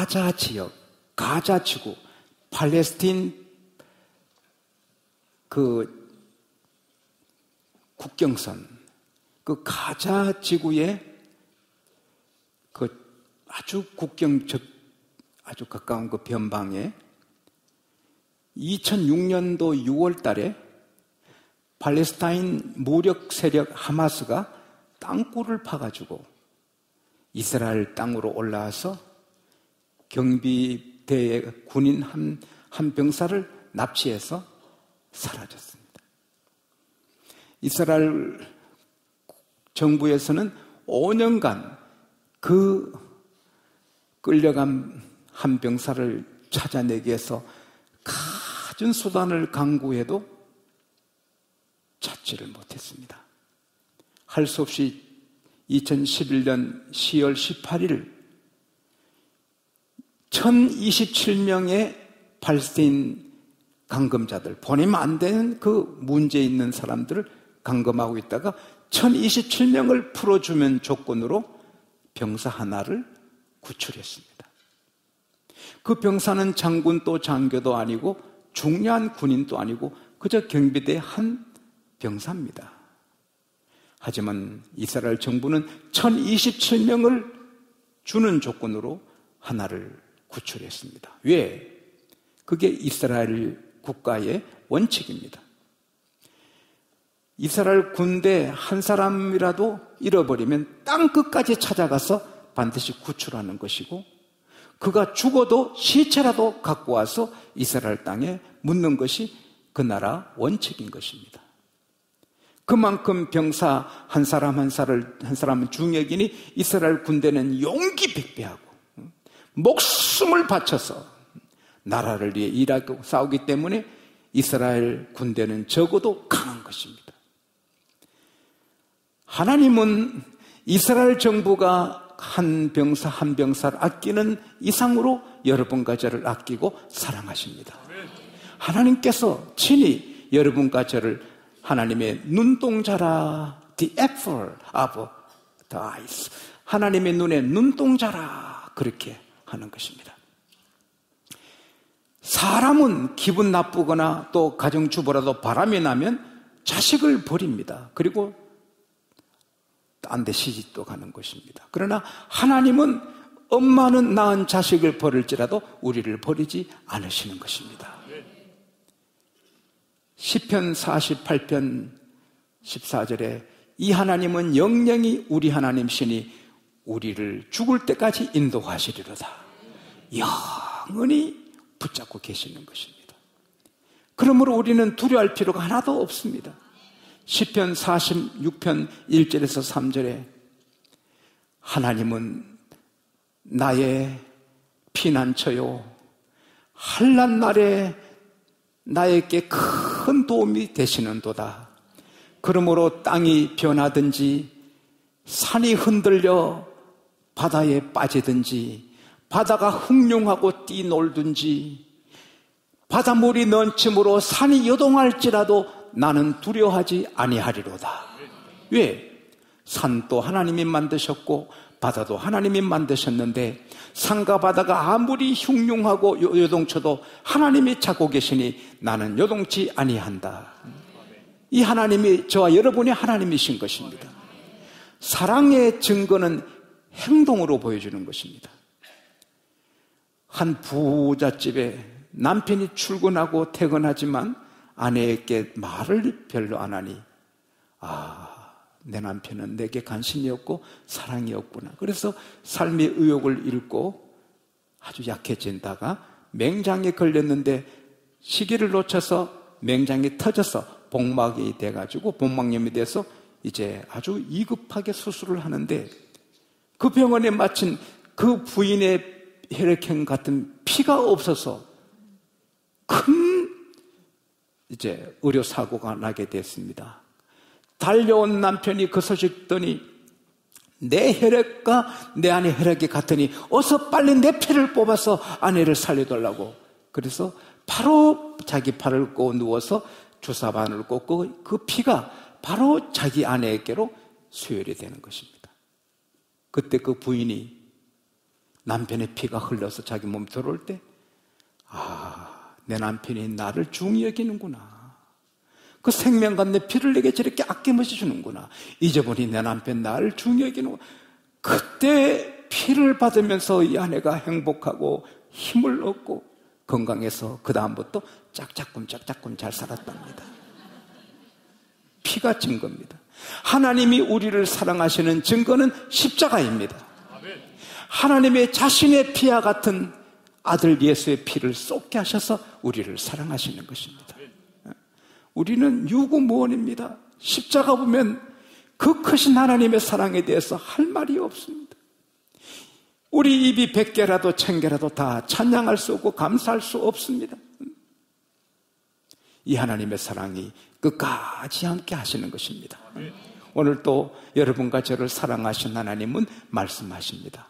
가자 지역, 가자 지구, 팔레스틴 그 국경선, 그 가자 지구의 그 아주 국경적 아주 가까운 그 변방에 2006년도 6월 달에 팔레스타인 무력 세력 하마스가 땅굴을 파가지고 이스라엘 땅으로 올라와서 경비대의 군인 한 병사를 납치해서 사라졌습니다. 이스라엘 정부에서는 5년간 그 끌려간 한 병사를 찾아내기 위해서 갖은 수단을 강구해도 찾지를 못했습니다. 할 수 없이 2011년 10월 18일 1027명의 팔레스타인 감금자들, 보내면 안 되는 그 문제 있는 사람들을 감금하고 있다가 1027명을 풀어주면 조건으로 병사 하나를 구출했습니다. 그 병사는 장군도 장교도 아니고 중요한 군인도 아니고 그저 경비대 한 병사입니다. 하지만 이스라엘 정부는 1027명을 주는 조건으로 하나를 구출했습니다. 왜? 그게 이스라엘 국가의 원칙입니다. 이스라엘 군대 한 사람이라도 잃어버리면 땅 끝까지 찾아가서 반드시 구출하는 것이고, 그가 죽어도 시체라도 갖고 와서 이스라엘 땅에 묻는 것이 그 나라 원칙인 것입니다. 그만큼 병사 한 사람 한 사람은 중역이니 이스라엘 군대는 용기 백배하고 목숨을 바쳐서 나라를 위해 일하고 싸우기 때문에 이스라엘 군대는 적어도 강한 것입니다. 하나님은 이스라엘 정부가 한 병사 한 병사를 아끼는 이상으로 여러분과 저를 아끼고 사랑하십니다. 하나님께서 친히 여러분과 저를 하나님의 눈동자라, the apple of the eyes, 하나님의 눈의 눈동자라, 그렇게 하는 것입니다. 사람은 기분 나쁘거나 또 가정주부라도 바람이 나면 자식을 버립니다. 그리고 딴 데 시집도 가는 것입니다. 그러나 하나님은 엄마는 낳은 자식을 버릴지라도 우리를 버리지 않으시는 것입니다. 시편 48편 14절에 이 하나님은 영영이 우리 하나님이시니 우리를 죽을 때까지 인도하시리로다. 영원히 붙잡고 계시는 것입니다. 그러므로 우리는 두려워할 필요가 하나도 없습니다. 시편 46편 1절에서 3절에 하나님은 나의 피난처요, 환난 날에 나에게 큰 도움이 되시는도다. 그러므로 땅이 변하든지 산이 흔들려 바다에 빠지든지 바다가 흥룡하고 뛰놀든지 바닷물이 넘침으로 산이 요동할지라도 나는 두려워하지 아니하리로다. 왜? 산도 하나님이 만드셨고 바다도 하나님이 만드셨는데 산과 바다가 아무리 흉흉하고 요동쳐도 하나님이 찾고 계시니 나는 요동치 아니한다. 이 하나님이 저와 여러분의 하나님이신 것입니다. 사랑의 증거는 행동으로 보여주는 것입니다. 한 부잣집에 남편이 출근하고 퇴근하지만 아내에게 말을 별로 안 하니 내 남편은 내게 관심이 없고 사랑이 없구나. 그래서 삶의 의욕을 잃고 아주 약해진다가 맹장에 걸렸는데 시기를 놓쳐서 맹장이 터져서 복막이 돼가지고 복막염이 돼서 이제 아주 위급하게 수술을 하는데 그 병원에 마친 그 부인의 혈액형 같은 피가 없어서 큰 이제 의료사고가 나게 됐습니다. 달려온 남편이 그 소식 듣더니 내 혈액과 내 아내 혈액이 같으니 어서 빨리 내 피를 뽑아서 아내를 살려달라고. 그래서 바로 자기 팔을 꼬 누워서 주사바늘을 꽂고 그 피가 바로 자기 아내에게로 수혈이 되는 것입니다. 그때 그 부인이 남편의 피가 흘러서 자기 몸에 들어올 때, 내 남편이 나를 중히 여기는구나. 그 생명과 내 피를 내게 저렇게 아낌없이 주는구나. 잊어보니 내 남편 나를 중히 여기는구나. 그때 피를 받으면서 이 아내가 행복하고 힘을 얻고 건강해서 그 다음부터 짝짝꿍 잘 살았답니다. 피가 증거입니다. 하나님이 우리를 사랑하시는 증거는 십자가입니다. 하나님의 자신의 피와 같은 아들 예수의 피를 쏟게 하셔서 우리를 사랑하시는 것입니다. 우리는 유구무원입니다. 십자가 보면 그 크신 하나님의 사랑에 대해서 할 말이 없습니다. 우리 입이 100개라도 1000개라도 다 찬양할 수 없고 감사할 수 없습니다. 이 하나님의 사랑이 끝까지 함께 하시는 것입니다. 오늘 또 여러분과 저를 사랑하신 하나님은 말씀하십니다.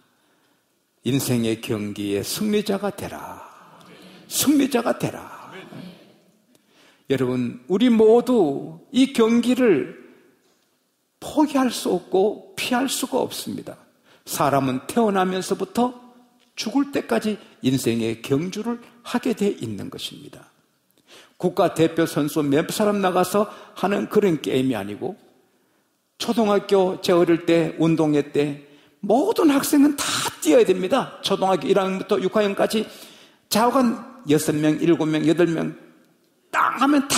인생의 경기에 승리자가 되라. 승리자가 되라. 여러분, 우리 모두 이 경기를 포기할 수 없고 피할 수가 없습니다. 사람은 태어나면서부터 죽을 때까지 인생의 경주를 하게 돼 있는 것입니다. 국가대표 선수 몇 사람 나가서 하는 그런 게임이 아니고, 초등학교 제 어릴 때 운동회 때 모든 학생은 다 뛰어야 됩니다. 초등학교 1학년부터 6학년까지 좌우간 6명, 7명, 8명 땅 하면 다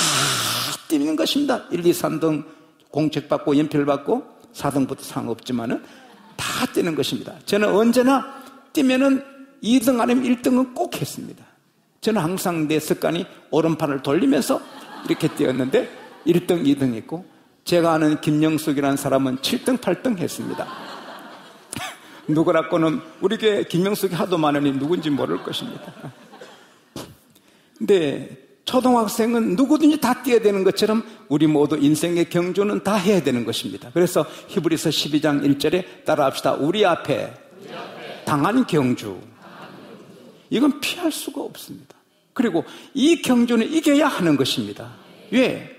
뛰는 것입니다. 1, 2, 3등 공책 받고 연필 받고 4등부터 상관없지만은 다 뛰는 것입니다. 저는 언제나 뛰면은 2등 아니면 1등은 꼭 했습니다. 저는 항상 내 습관이 오른팔을 돌리면서 이렇게 뛰었는데 1등, 2등 했고, 제가 아는 김영숙이라는 사람은 7등, 8등 했습니다. 누구라고는 우리 교회 김영숙이 하도 많으니 누군지 모를 것입니다. 근데 초등학생은 누구든지 다 뛰어야 되는 것처럼 우리 모두 인생의 경주는 다 해야 되는 것입니다. 그래서 히브리서 12장 1절에 따라합시다. 우리 앞에 당한 경주, 이건 피할 수가 없습니다. 그리고 이 경주는 이겨야 하는 것입니다. 왜?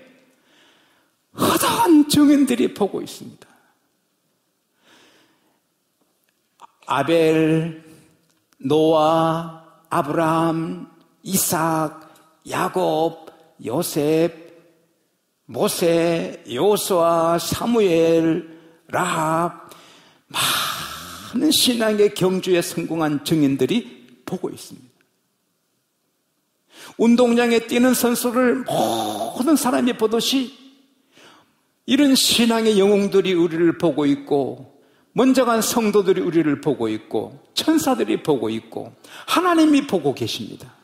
허다한 증인들이 보고 있습니다. 아벨, 노아, 아브라함, 이삭, 야곱, 요셉, 모세, 요수아, 사무엘, 라합, 많은 신앙의 경주에 성공한 증인들이 보고 있습니다. 운동장에 뛰는 선수를 모든 사람이 보듯이 이런 신앙의 영웅들이 우리를 보고 있고, 먼저 간 성도들이 우리를 보고 있고, 천사들이 보고 있고, 하나님이 보고 계십니다.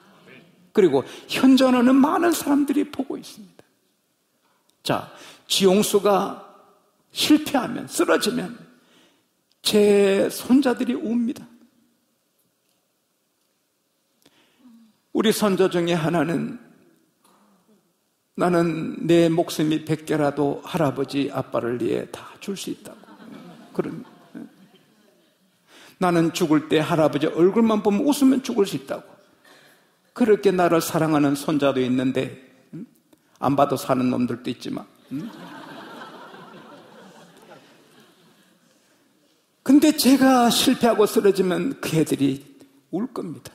그리고 현존하는 많은 사람들이 보고 있습니다. 자, 지용수가 실패하면, 쓰러지면 제 손자들이 웁니다. 우리 손자 중에 하나는, 나는 내 목숨이 100개라도 할아버지 아빠를 위해 다 줄 수 있다고. 그런, 나는 죽을 때 할아버지 얼굴만 보면 웃으면 죽을 수 있다고. 그렇게 나를 사랑하는 손자도 있는데, 안 봐도 사는 놈들도 있지만, 근데 제가 실패하고 쓰러지면 그 애들이 울 겁니다.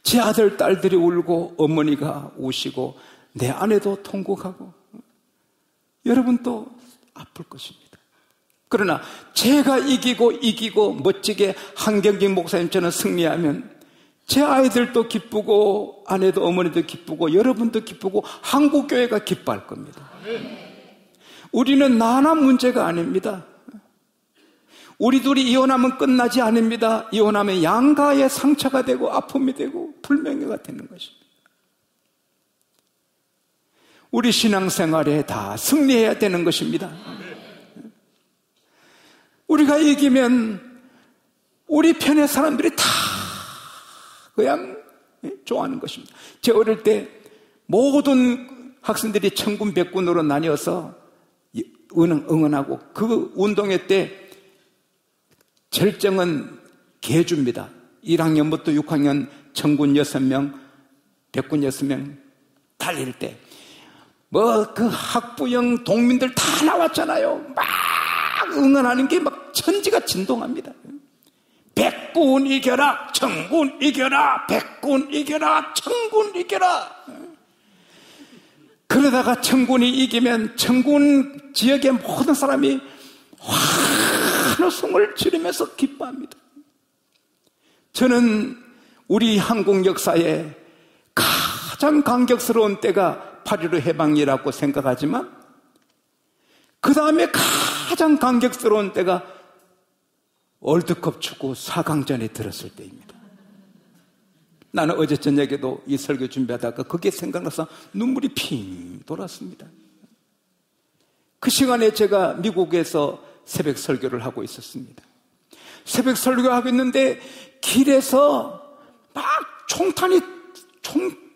제 아들, 딸들이 울고 어머니가 우시고 내 아내도 통곡하고 여러분도 아플 것입니다. 그러나 제가 이기고 멋지게 한경직 목사님처럼 승리하면 제 아이들도 기쁘고 아내도 어머니도 기쁘고 여러분도 기쁘고 한국교회가 기뻐할 겁니다. 우리는 나나 문제가 아닙니다. 우리 둘이 이혼하면 끝나지 않습니다. 이혼하면 양가의 상처가 되고 아픔이 되고 불명예가 되는 것입니다. 우리 신앙생활에 다 승리해야 되는 것입니다. 우리가 이기면 우리 편의 사람들이 다 그냥 좋아하는 것입니다. 제 어릴 때 모든 학생들이 천군 백군으로 나뉘어서 응원하고, 그 운동회 때 절정은 계주입니다. 1학년부터 6학년 천군 6명, 백군 6명 달릴 때 그 학부형 동민들 다 나왔잖아요. 막 응원하는 게 막 천지가 진동합니다. 백군 이겨라, 청군 이겨라, 백군 이겨라, 청군 이겨라. 그러다가 청군이 이기면 청군 지역의 모든 사람이 환호성을 지르면서 기뻐합니다. 저는 우리 한국 역사에 가장 감격스러운 때가 8.15 해방이라고 생각하지만 그 다음에 가장 감격스러운 때가 월드컵 축구 4강전에 들었을 때입니다. 나는 어제 저녁에도 이 설교 준비하다가 그게 생각나서 눈물이 핑 돌았습니다. 그 시간에 제가 미국에서 새벽 설교를 하고 있었습니다. 새벽 설교하고 있는데 길에서 막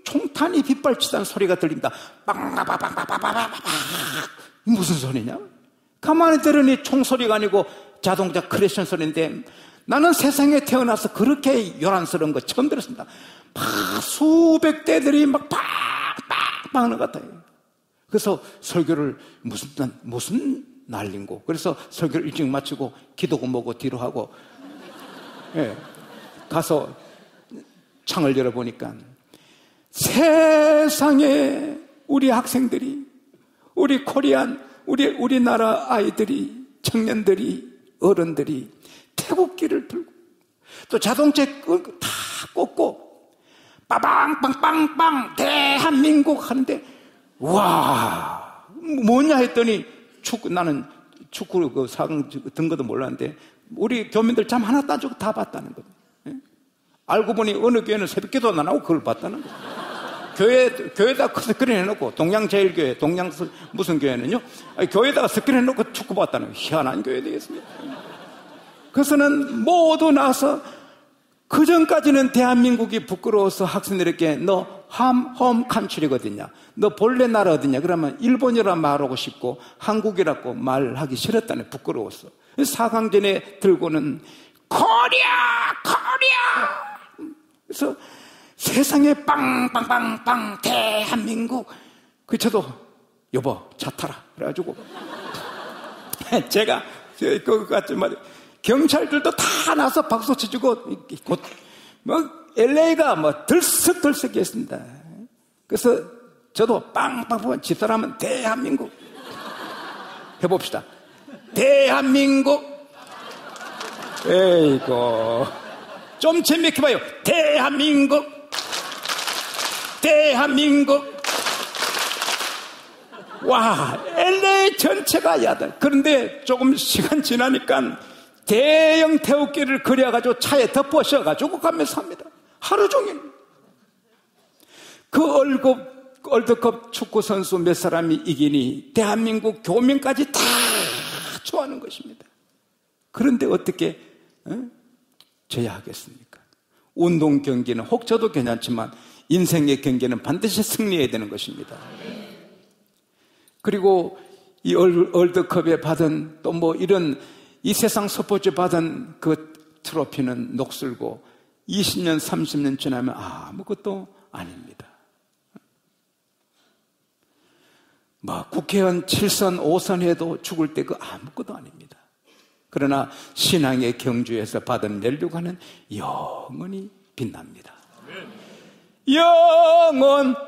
총탄이 빗발치다는 소리가 들립니다. 빵빵빵빵빵빵빵빵. 무슨 소리냐? 가만히 들으니 총소리가 아니고 자동차 크래션 소리인데 나는 세상에 태어나서 그렇게 요란스러운 거 처음 들었습니다. 막 수백 대들이 막 빵빵빵 하는 것 같아요. 그래서 설교를 무슨 난린고. 그래서 설교를 일찍 마치고 기도고 뭐고 뒤로 하고 가서 창을 열어보니까 세상에 우리 학생들이, 우리 코리안, 우리나라 아이들이, 청년들이, 어른들이 태국기를 들고 또 자동차에 다 꽂고 빠방빵빵빵 대한민국 하는데 와 뭐냐 했더니 나는 축구 그 사강 든 것도 몰랐는데 우리 교민들 잠 하나도 안 주고 다 봤다는 거예요. 알고 보니 어느 교회는 새벽기도도 안 하고 그걸 봤다는 거예요. 교회에다가 스크린 해놓고 동양제일교회, 무슨 교회는요? 교회에다가 스크린 해놓고 축구 봤다는 거예요. 희한한 교회 되겠습니다. 그래서는 모두 나서 그 전까지는 대한민국이 부끄러워서 학생들에게 너 홈 칸츄리거든요. 너 본래 나라 어디냐? 그러면 일본이라 말하고 싶고 한국이라고 말하기 싫었다네. 부끄러웠어. 4강전에 들고는 코리아! 그래서 세상에 빵빵빵빵 대한민국. 그 저도 여보 차 타라. 그래가지고 제가 그거 같은 말이에요. 경찰들도 다 나서 박수 쳐주고 곧 LA가 들썩들썩했습니다. 그래서 저도 빵빵빵 집사람은 대한민국 해봅시다. 대한민국. 에이고 좀 재밌게 봐요. 대한민국. 와 LA 전체가 야단. 그런데 조금 시간 지나니까 대형 태극기를 그려가지고 차에 덮어씌워가지고 가면서 합니다. 하루 종일. 그 월드컵 축구 선수 몇 사람이 이기니 대한민국 교민까지 다 좋아하는 것입니다. 그런데 어떻게 져야 하겠습니까? 운동 경기는 혹 져도 괜찮지만 인생의 경기는 반드시 승리해야 되는 것입니다. 그리고 이 월드컵에 받은 또 이런 이 세상 스포츠 받은 그 트로피는 녹슬고 20년, 30년 지나면 아무것도 아닙니다. 국회의원 7선, 5선 해도 죽을 때 그 아무것도 아닙니다. 그러나 신앙의 경주에서 받은 멸류관은 영원히 빛납니다. 영원하도다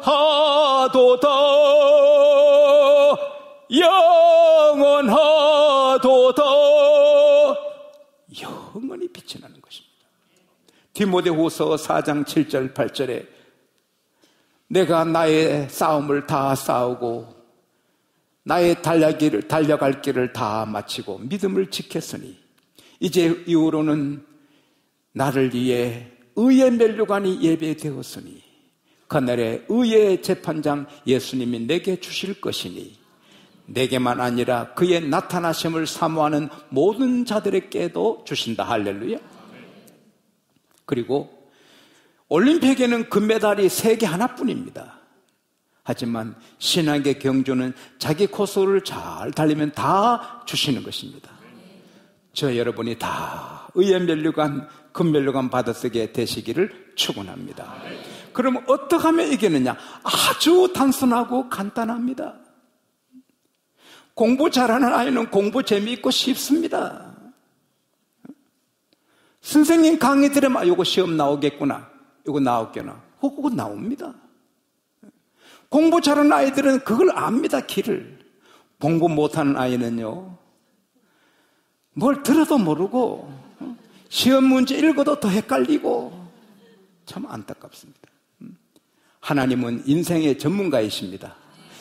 영원히 빛이 나는 것입니다. 디모데후서 4장 7절 8절에 내가 나의 싸움을 다 싸우고 나의 달려갈 길을 다 마치고 믿음을 지켰으니 이제 이후로는 나를 위해 의의 멸류관이 예배되었으니 그날에 의의 재판장 예수님이 내게 주실 것이니 내게만 아니라 그의 나타나심을 사모하는 모든 자들에게도 주신다. 할렐루야. 그리고 올림픽에는 금메달이 세계 하나뿐입니다. 하지만 신앙의 경주는 자기 코스를 잘 달리면 다 주시는 것입니다. 저 여러분이 다 의의 멸류관, 금멸류관 받아쓰게 되시기를 축원합니다. 그러면 어떻게 하면 이기느냐? 아주 단순하고 간단합니다. 공부 잘하는 아이는 공부 재미있고 쉽습니다. 선생님 강의 들으면 요거 시험 나오겠구나, 요거 나오겠구나. 그거 나옵니다. 공부 잘하는 아이들은 그걸 압니다, 길을. 공부 못하는 아이는요, 뭘 들어도 모르고 시험 문제 읽어도 더 헷갈리고 참 안타깝습니다. 하나님은 인생의 전문가이십니다.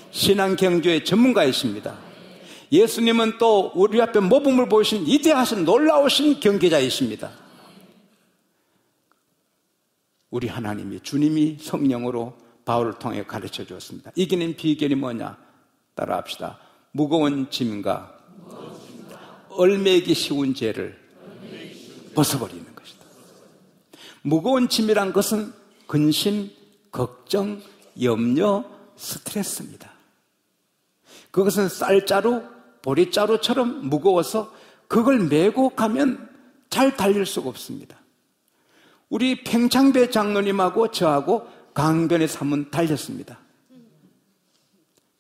신앙 경주의 전문가이십니다. 예수님은 또 우리 앞에 모범을 보이신 위대하신 놀라우신 경계자이십니다. 우리 하나님이, 주님이 성령으로 바울을 통해 가르쳐 주었습니다. 이기는 비결이 뭐냐? 따라합시다. 무거운 짐과 얼매기 쉬운 죄를 벗어버리는 것이다. 무거운 짐이란 것은 근심, 걱정, 염려, 스트레스입니다. 그것은 쌀자루, 보리자루처럼 무거워서 그걸 메고 가면 잘 달릴 수가 없습니다. 우리 팽창배 장로님하고 저하고 강변에서 한번 달렸습니다.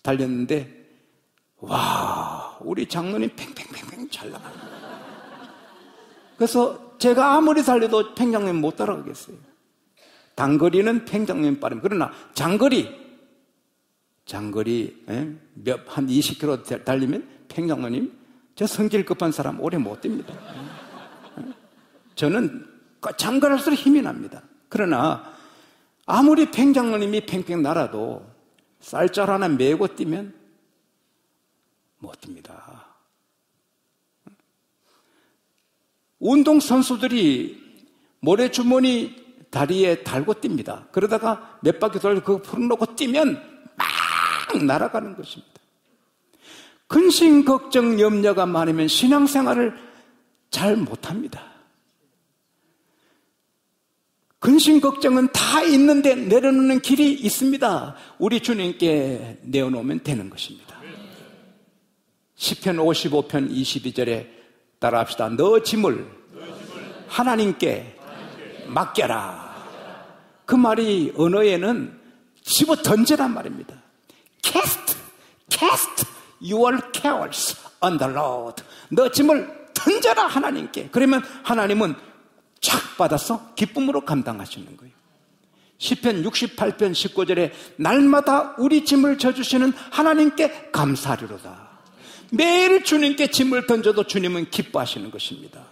달렸는데 와, 우리 장로님 팽팽팽팽 잘 나갑니다. 그래서 제가 아무리 달려도 팽장로님 못 따라가겠어요. 단거리는 팽장로님 빠릅니다. 그러나 장거리 한 20km 달리면 팽장로님, 저 성질 급한 사람 오래 못 뜁니다. 저는 장거리할수록 힘이 납니다. 그러나 아무리 팽장로님이 팽팽 날아도 쌀자루 하나 메고 뛰면 못 뜁니다. 운동선수들이 모래주머니 다리에 달고 뜁니다. 그러다가 몇 바퀴 돌고 그거 풀어놓고 뛰면 막 날아가는 것입니다. 근심, 걱정, 염려가 많으면 신앙생활을 잘 못합니다. 근심, 걱정은 다 있는데 내려놓는 길이 있습니다. 우리 주님께 내어놓으면 되는 것입니다. 시편 55편 22절에 따라합시다. 너 짐을 하나님께 맡겨라. 그 말이 언어에는 집어 던지란 말입니다. Cast your cares on the Lord. 너 짐을 던져라 하나님께. 그러면 하나님은 쫙 받아서 기쁨으로 감당하시는 거예요. 시편 68편 19절에 날마다 우리 짐을 져주시는 하나님께 감사하리로다. 매일 주님께 짐을 던져도 주님은 기뻐하시는 것입니다.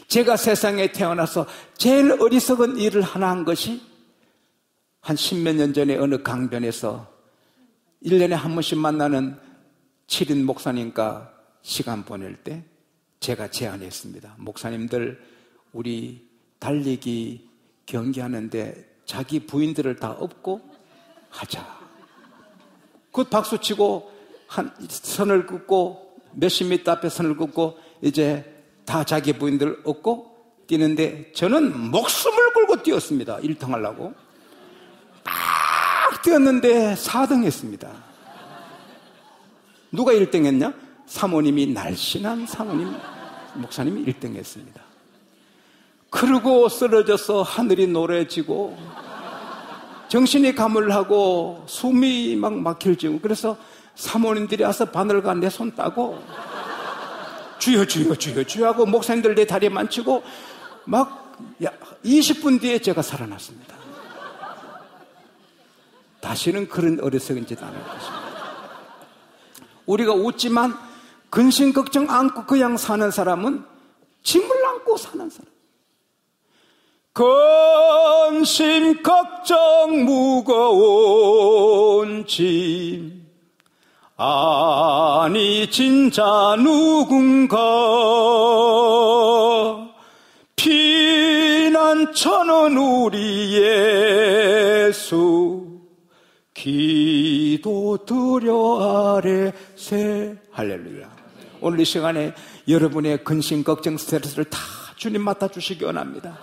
제가 세상에 태어나서 제일 어리석은 일을 하나 한 것이 한 10몇 년 전에 어느 강변에서 1년에 한 번씩 만나는 7인 목사님과 시간 보낼 때 제가 제안했습니다. 목사님들, 우리 달리기 경기하는데 자기 부인들을 다 업고 하자. 그 박수치고 한 선을 긋고 몇십 미터 앞에 선을 긋고 이제 다 자기 부인들 업고 뛰는데 저는 목숨을 걸고 뛰었습니다. 1등 하려고. 막 뛰었는데 4등 했습니다. 누가 1등 했냐? 사모님이, 날씬한 사모님, 목사님이 1등 했습니다. 그러고 쓰러져서 하늘이 노래지고 정신이 가물하고 숨이 막 막힐지고, 그래서 사모님들이 와서 바늘과 내 손 따고 주여 주여 주여 주여 하고 목사님들 내 다리에 만치고 막 20분 뒤에 제가 살아났습니다. 다시는 그런 어리석은 짓 안 할 것입니다. 우리가 웃지만 근심 걱정 안고 그냥 사는 사람은 짐을 안고 사는 사람. 근심 걱정 무거운 짐 아니 진짜 누군가 피난처는 우리 예수 기도 드려 아래세. 할렐루야. 오늘 이 시간에 여러분의 근심 걱정 스트레스를 다 주님 맡아주시기 원합니다.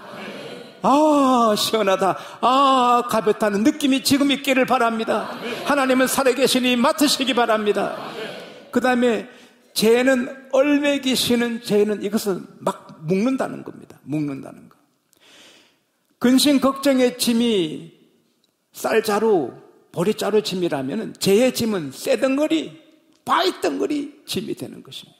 아, 시원하다. 아, 가볍다는 느낌이 지금 있기를 바랍니다. 하나님은 살아계시니 맡으시기 바랍니다. 그 다음에 죄는 얼매기 쉬는 죄는 이것은 막 묶는다는 겁니다. 묶는다는 거. 근심 걱정의 짐이 쌀자루, 보리자루 짐이라면 죄의 짐은 쇠덩어리, 바위덩어리 짐이 되는 것입니다.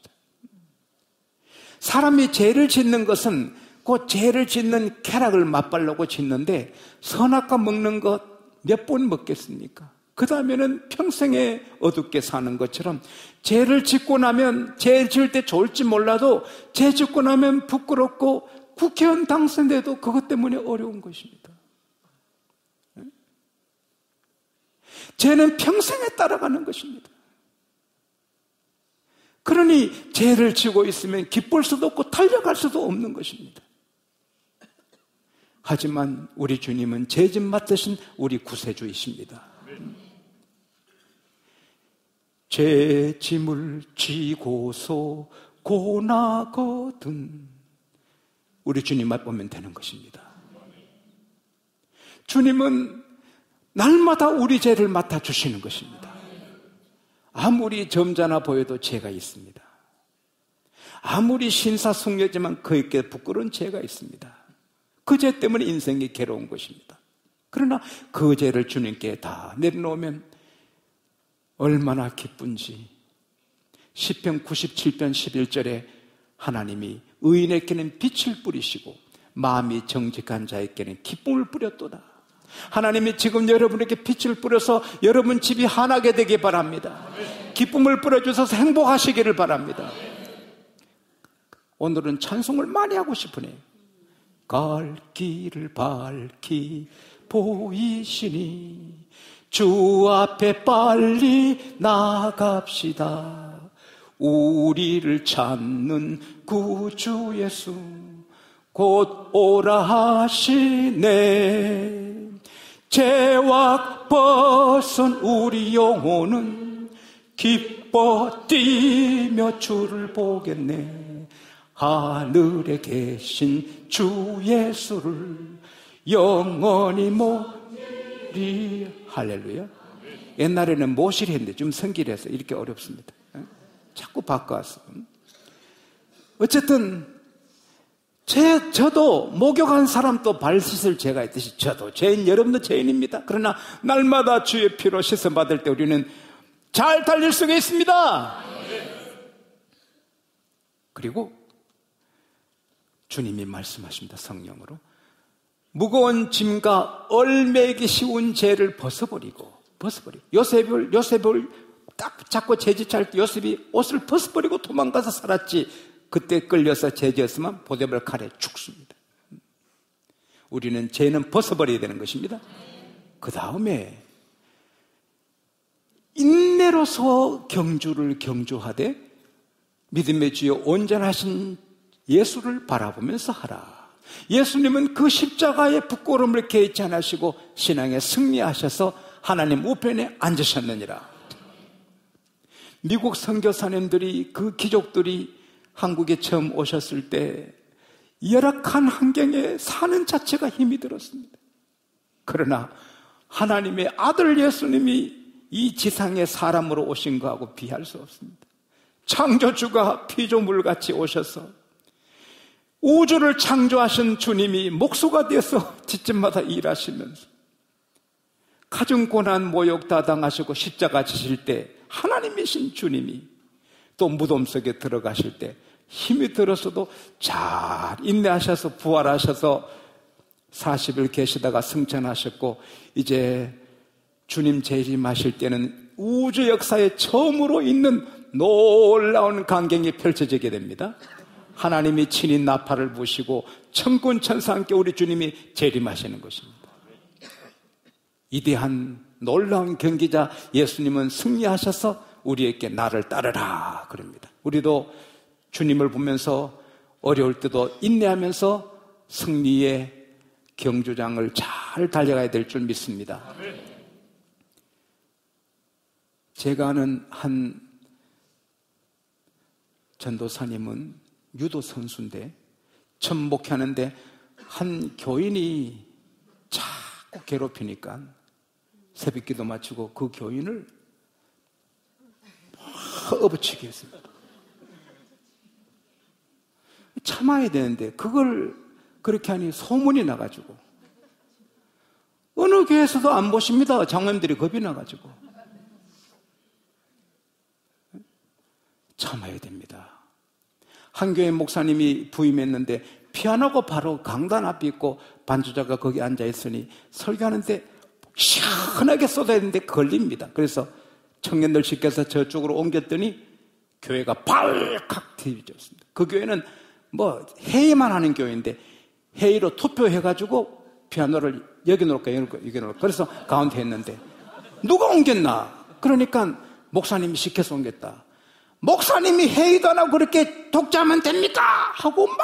사람이 죄를 짓는 것은 그 죄를 짓는 쾌락을 맛보려고 짓는데 선악과 먹는 것 몇 번 먹겠습니까? 그 다음에는 평생에 어둡게 사는 것처럼 죄를 짓고 나면 죄 지을 때 좋을지 몰라도 죄 짓고 나면 부끄럽고 국회의원 당선돼도 그것 때문에 어려운 것입니다. 죄는 평생에 따라가는 것입니다. 그러니 죄를 지고 있으면 기쁠 수도 없고 달려갈 수도 없는 것입니다. 하지만 우리 주님은 죄짐 맡으신 우리 구세주이십니다. 죄짐을 지고서 고나거든. 우리 주님 맛보면 되는 것입니다. 주님은 날마다 우리 죄를 맡아주시는 것입니다. 아무리 점잖아 보여도 죄가 있습니다. 아무리 신사숙녀지만 그에게 부끄러운 죄가 있습니다. 그 죄 때문에 인생이 괴로운 것입니다. 그러나 그 죄를 주님께 다 내려놓으면 얼마나 기쁜지. 시편 97편 11절에 하나님이 의인에게는 빛을 뿌리시고 마음이 정직한 자에게는 기쁨을 뿌렸도다. 하나님이 지금 여러분에게 빛을 뿌려서 여러분 집이 환하게 되길 바랍니다. 기쁨을 뿌려주셔서 행복하시기를 바랍니다. 오늘은 찬송을 많이 하고 싶으네요. 갈 길을 밝히 보이시니 주 앞에 빨리 나갑시다. 우리를 찾는 구주 예수 곧 오라 하시네. 죄악 벗은 우리 영혼은 기뻐 뛰며 주를 보겠네. 하늘에 계신 주 예수를 영원히 모리. 할렐루야. 옛날에는 모시리 했는데 좀 성질해서 이렇게 어렵습니다. 자꾸 바꿔왔어. 어쨌든 저도 목욕한 사람도 발 씻을 죄가 있듯이 저도 죄인, 여러분도 죄인입니다. 그러나 날마다 주의 피로 씻음받을 때 우리는 잘 달릴 수가 있습니다. 그리고 주님이 말씀하십니다. 성령으로 무거운 짐과 얼매기 쉬운 죄를 벗어버리고 요셉을 딱 잡고 죄짓할 때 요셉이 옷을 벗어버리고 도망가서 살았지. 그때 끌려서 죄지었으면 보대벌 칼에 죽습니다. 우리는 죄는 벗어버려야 되는 것입니다. 그 다음에 인내로서 경주를 경주하되 믿음의 주여 온전하신 예수를 바라보면서 하라. 예수님은 그 십자가의 부끄러움을 개의치 않으시고 신앙에 승리하셔서 하나님 우편에 앉으셨느니라. 미국 선교사님들이 그 귀족들이 한국에 처음 오셨을 때 열악한 환경에 사는 자체가 힘이 들었습니다. 그러나 하나님의 아들 예수님이 이 지상에 사람으로 오신 거하고 비할 수 없습니다. 창조주가 피조물같이 오셔서 우주를 창조하신 주님이 목수가 되어서 집집마다 일하시면서 가정 고난 모욕 다 당하시고 십자가 지실 때 하나님이신 주님이 또 무덤 속에 들어가실 때 힘이 들어서도 잘 인내하셔서 부활하셔서 40일 계시다가 승천하셨고 이제 주님 재림하실 때는 우주 역사에 처음으로 있는 놀라운 광경이 펼쳐지게 됩니다. 하나님이 친히 나팔을 부시고 천군 천사 함께 우리 주님이 재림하시는 것입니다. 이대한 놀라운 경기자 예수님은 승리하셔서 우리에게 나를 따르라 그럽니다. 우리도 주님을 보면서 어려울 때도 인내하면서 승리의 경주장을 잘 달려가야 될 줄 믿습니다. 제가 아는 한 전도사님은 유도 선수인데 처음 목회하는데 한 교인이 자꾸 괴롭히니까 새벽기도 마치고 그 교인을 업어치게 했습니다. 참아야 되는데 그걸 그렇게 하니 소문이 나가지고 어느 교회에서도 안 보십니다. 장로님들이 겁이 나가지고. 참아야 됩니다. 한 교회 목사님이 부임했는데 피아노가 바로 강단 앞에 있고 반주자가 거기 앉아 있으니 설교하는데 시원하게 쏟아야 되는데 걸립니다. 그래서 청년들 시켜서 저쪽으로 옮겼더니 교회가 발칵 뒤집혔습니다. 그 교회는 뭐 회의만 하는 교회인데 회의로 투표해가지고 피아노를 여기 놓을까 여기 놓을까 그래서 가운데 했는데 누가 옮겼나? 그러니까 목사님이 시켜서 옮겼다. 목사님이 회의도 안 하고 그렇게 독자하면 됩니까? 하고 막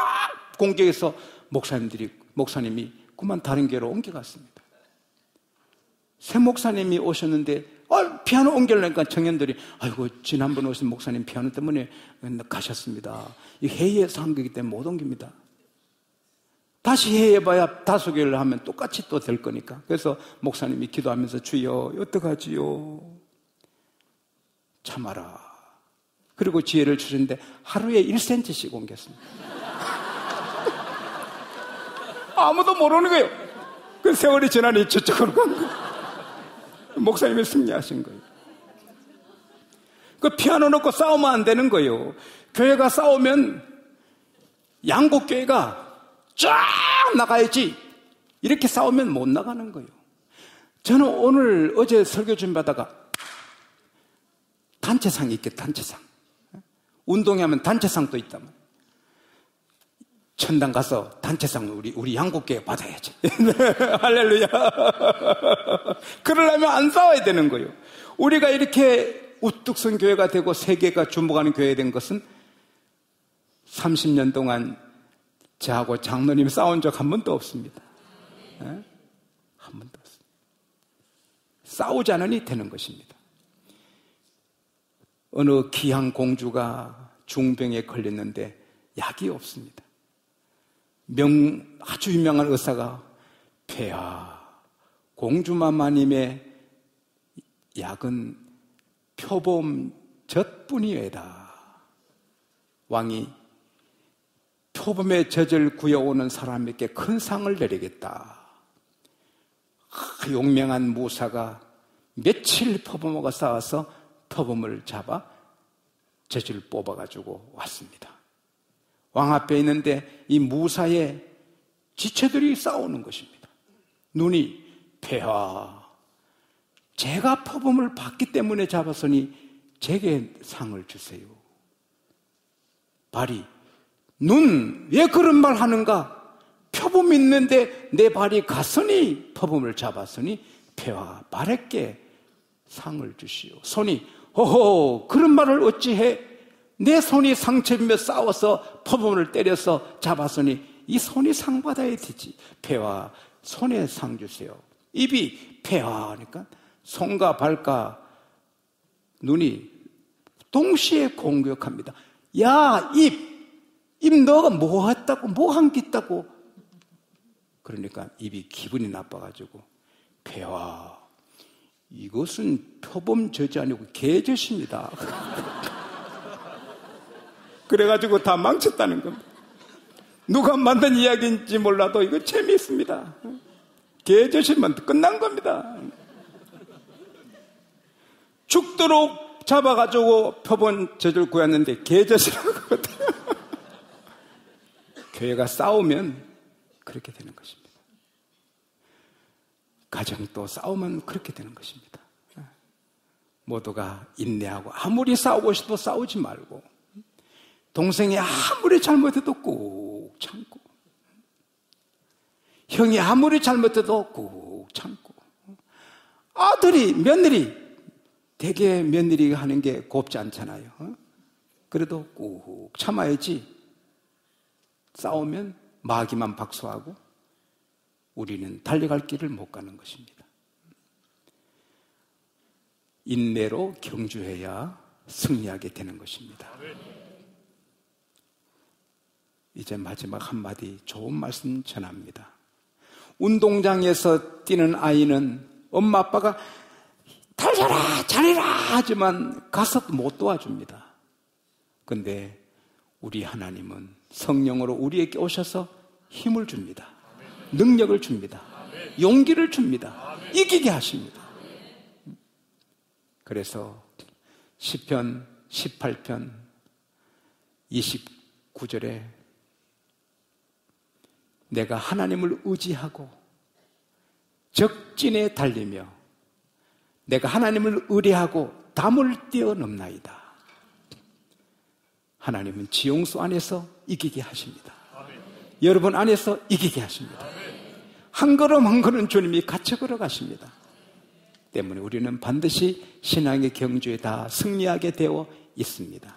공격해서 목사님이 그만 다른 교회로 옮겨갔습니다. 새 목사님이 오셨는데 피아노 옮기려니까 청년들이 아이고 지난번 오신 목사님 피아노 때문에 가셨습니다. 이 회의에서 한 거기 때문에 못 옮깁니다. 다시 회의해봐야 다섯 교회를 하면 똑같이 또 될 거니까. 그래서 목사님이 기도하면서 주여 어떡하지요? 참아라. 그리고 지혜를 주셨는데 하루에 1cm씩 옮겼습니다. 아무도 모르는 거예요. 그 세월이 지나니 저쪽으로 간 거예요. 목사님이 승리하신 거예요. 그 피아노 놓고 싸우면 안 되는 거예요. 교회가 싸우면 양국 교회가 쫙 나가야지 이렇게 싸우면 못 나가는 거예요. 저는 어제 설교 준비하다가 단체상이 있겠다. 단체상. 운동하면 단체상도 있다면 천당 가서 단체상 우리 양국교회 받아야지. 할렐루야. 그러려면 안 싸워야 되는 거예요. 우리가 이렇게 우뚝 선 교회가 되고 세계가 주목하는 교회가 된 것은 30년 동안 저하고 장로님 싸운 적 한 번도 없습니다. 한 번도 없습니다. 싸우지 않으니 되는 것입니다. 어느 귀한 공주가 중병에 걸렸는데 약이 없습니다. 아주 유명한 의사가 폐하 공주마마님의 약은 표범젖뿐이외다. 왕이 표범의 젖을 구해오는 사람에게 큰 상을 내리겠다. 용맹한 무사가 며칠 표범어가 쌓아서 표범을 잡아 젖을 뽑아가지고 왔습니다. 왕 앞에 있는데 이 무사의 지체들이 싸우는 것입니다. 눈이 폐하, 제가 표범을 받기 때문에 잡았으니 제게 상을 주세요. 발이, 눈, 왜 그런 말 하는가? 표범이 있는데 내 발이 갔으니 표범을 잡았으니 폐하, 발에게 상을 주시오. 손이, 호호, 그런 말을 어찌해? 내 손이 상처이며 싸워서 표범을 때려서 잡았으니 이 손이 상 받아야 되지. 폐하, 손에 상 주세요. 입이 폐하니까 손과 발과 눈이 동시에 공격합니다. 야, 입 너가 뭐 했다고, 뭐 한 게 있다고. 그러니까 입이 기분이 나빠가지고 폐하, 이것은 표범젖이 아니고 개젖입니다. 그래가지고 다 망쳤다는 겁니다. 누가 만든 이야기인지 몰라도 이거 재미있습니다. 개젖이면 끝난 겁니다. 죽도록 잡아가지고 표범젖을 구했는데 개젖이라고 하거든요. 교회가 싸우면 그렇게 되는 것입니다. 가정도 싸우면 그렇게 되는 것입니다. 모두가 인내하고 아무리 싸우고 싶어도 싸우지 말고 동생이 아무리 잘못해도 꾹 참고 형이 아무리 잘못해도 꾹 참고 며느리 되게 며느리가 하는 게 곱지 않잖아요. 그래도 꾹 참아야지. 싸우면 마귀만 박수하고 우리는 달려갈 길을 못 가는 것입니다. 인내로 경주해야 승리하게 되는 것입니다. 이제 마지막 한마디 좋은 말씀 전합니다. 운동장에서 뛰는 아이는 엄마 아빠가 달려라 잘해라 하지만 가서 못 도와줍니다. 그런데 우리 하나님은 성령으로 우리에게 오셔서 힘을 줍니다. 능력을 줍니다. 용기를 줍니다. 이기게 하십니다. 그래서 시편 18편 9절에 내가 하나님을 의지하고 적진에 달리며 내가 하나님을 의뢰하고 담을 뛰어넘나이다. 하나님은 지용수 안에서 이기게 하십니다. 여러분 안에서 이기게 하십니다. 한 걸음 한 걸음 주님이 같이 걸어가십니다. 때문에 우리는 반드시 신앙의 경주에 다 승리하게 되어 있습니다.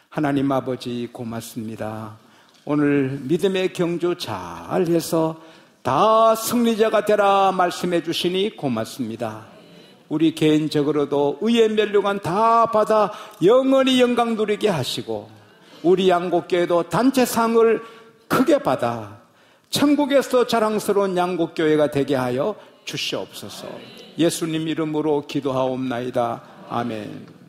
하나님 아버지 고맙습니다. 오늘 믿음의 경주 잘해서 다 승리자가 되라 말씀해 주시니 고맙습니다. 우리 개인적으로도 의의 멸류관 다 받아 영원히 영광 누리게 하시고 우리 양곡교회도 단체상을 크게 받아 천국에서 자랑스러운 양곡교회가 되게 하여 주시옵소서. 예수님 이름으로 기도하옵나이다. 아멘.